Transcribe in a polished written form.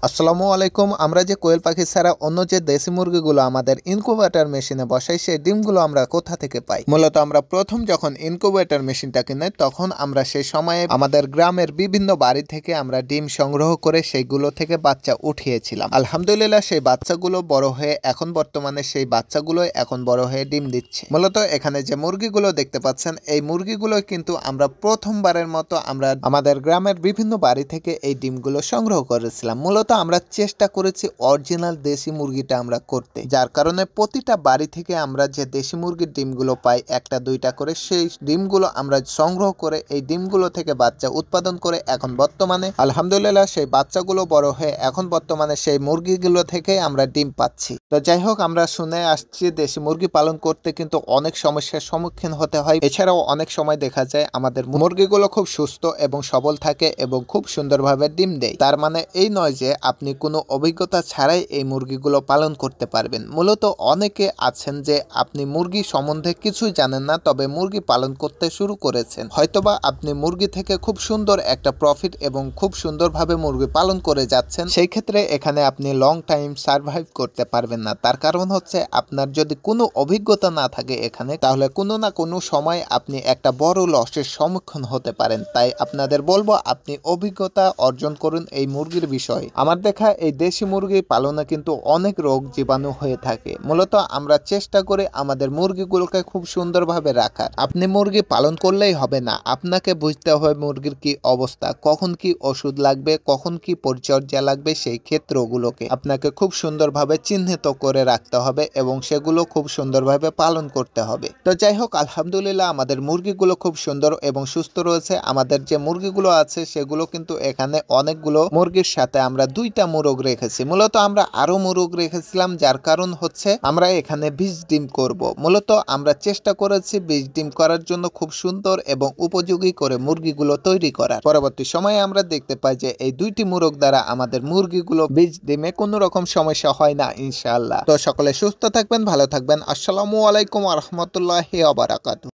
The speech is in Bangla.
আসসালামু আলাইকুম। আমরা যে কোয়েল পাখি ছাড়া অন্য যে দেশি মুরগিগুলো আমাদের ইনকিউবেটর মেশিনে বসাই সেই ডিমগুলো আমরা কোথা থেকে পাই? মূলত আমরা প্রথম যখন ইনকিউবেটর মেশিনটা কিনে তখন আমরা সেই সময়ে আমাদের গ্রামের বিভিন্ন বাড়ি থেকে আমরা ডিম সংগ্রহ করে সেইগুলো থেকে বাচ্চা উঠিয়েছিলাম। আলহামদুলিল্লাহ সেই বাচ্চাগুলো বড় হয়ে এখন বর্তমানে সেই বাচ্চাগুলো এখন বড় হয়ে ডিম দিচ্ছে। মূলত এখানে যে মুরগিগুলো দেখতে পাচ্ছেন এই মুরগিগুলো কিন্তু আমরা প্রথমবারের মতো আমরা আমাদের গ্রামের বিভিন্ন বাড়ি থেকে এই ডিমগুলো সংগ্রহ করেছিলাম। মূলত আমরা চেষ্টা করেছি অরিজিনাল দেশি মুরগিটা আমরা করতে, যার কারণে প্রতিটা বাড়ি থেকে আমরা যে দেশি মুরগির ডিমগুলো পাই একটা দুইটা করে সেই ডিমগুলো আমরা সংগ্রহ করে এই ডিমগুলো থেকে বাচ্চা উৎপাদন করে এখন বর্তমানে আলহামদুলিল্লাহ সেই বাচ্চাগুলো বড় হয়ে এখন বর্তমানে সেই মুরগিগুলো থেকে আমরা ডিম পাচ্ছি। তো যাই হোক, আমরা শুনে আসছি দেশি মুরগি পালন করতে কিন্তু অনেক সমস্যার সম্মুখীন হতে হয়। এছাড়াও অনেক সময় দেখা যায় আমাদের মুরগিগুলো খুব সুস্থ এবং সবল থাকে এবং খুব সুন্দরভাবে ডিম দেয়। তার মানে এই নয় যে আপনি কোনো অভিজ্ঞতা ছাড়াই এই মুরগিগুলো পালন করতে পারবেন। মূলত অনেকে আছেন যে আপনি মুরগি সম্বন্ধে কিছুই জানেন না, তবে মুরগি পালন করতে শুরু করেছেন। হয়তোবা আপনি মুরগি থেকে খুব সুন্দর একটা প্রফিট এবং খুব সুন্দরভাবে মুরগি পালন করে যাচ্ছেন, সেই ক্ষেত্রে এখানে আপনি লং টাইম সার্ভাইভ করতে পারবেন না। তার কারণ হচ্ছে আপনার যদি কোনো অভিজ্ঞতা না থাকে এখানে, তাহলে কোনো না কোনো সময় আপনি একটা বড় লসের সম্মুখীন হতে পারেন। তাই আপনাদের বলবো আপনি অভিজ্ঞতা অর্জন করুন এই মুরগির বিষয়ে। আমার দেখা এই দেশি মুরগি পালনে কিন্তু অনেক রোগ জীবাণু হয়ে থাকে। মূলত আমরা চেষ্টা করি আমাদের মুরগিগুলোকে খুব সুন্দরভাবে রাখার। আপনি মুরগি পালন করলেই হবে না, আপনাকে বুঝতে হবে মুরগির কি অবস্থা, কখন কি ওষুধ লাগবে, কখন কি পরিচর্যা লাগবে, সেই ক্ষেত্রগুলোকে আপনাকে খুব সুন্দরভাবে চিহ্নিত করে রাখতে হবে এবং সেগুলো খুব সুন্দরভাবে পালন করতে হবে। তো যাই হোক, আলহামদুলিল্লাহ আমাদের মুরগিগুলো খুব সুন্দর এবং সুস্থ রয়েছে। আমাদের যে মুরগিগুলো আছে সেগুলো কিন্তু এখানে অনেকগুলো মুরগির সাথে আমরা দুইটা মোরগ রেখেছি। মূলত আমরা আরো মোরগ রেখেছিলাম, যার কারণ হচ্ছে আমরা এখানে 20 ডিম করব। মূলত আমরা চেষ্টা করেছি 20 ডিম করার জন্য খুব সুন্দর এবং উপযোগী করে মুরগিগুলো তৈরি করার। পরবর্তী সময়ে আমরা দেখতে পাই যে এই দুইটি মোরগ দ্বারা আমাদের মুরগিগুলো 20 ডিমে কোনো রকম সমস্যা হয় না ইনশাআল্লাহ। তো সকলে সুস্থ থাকবেন, ভালো থাকবেন। আসসালামু আলাইকুম ওয়া রাহমাতুল্লাহি ওয়া বারাকাতুহু।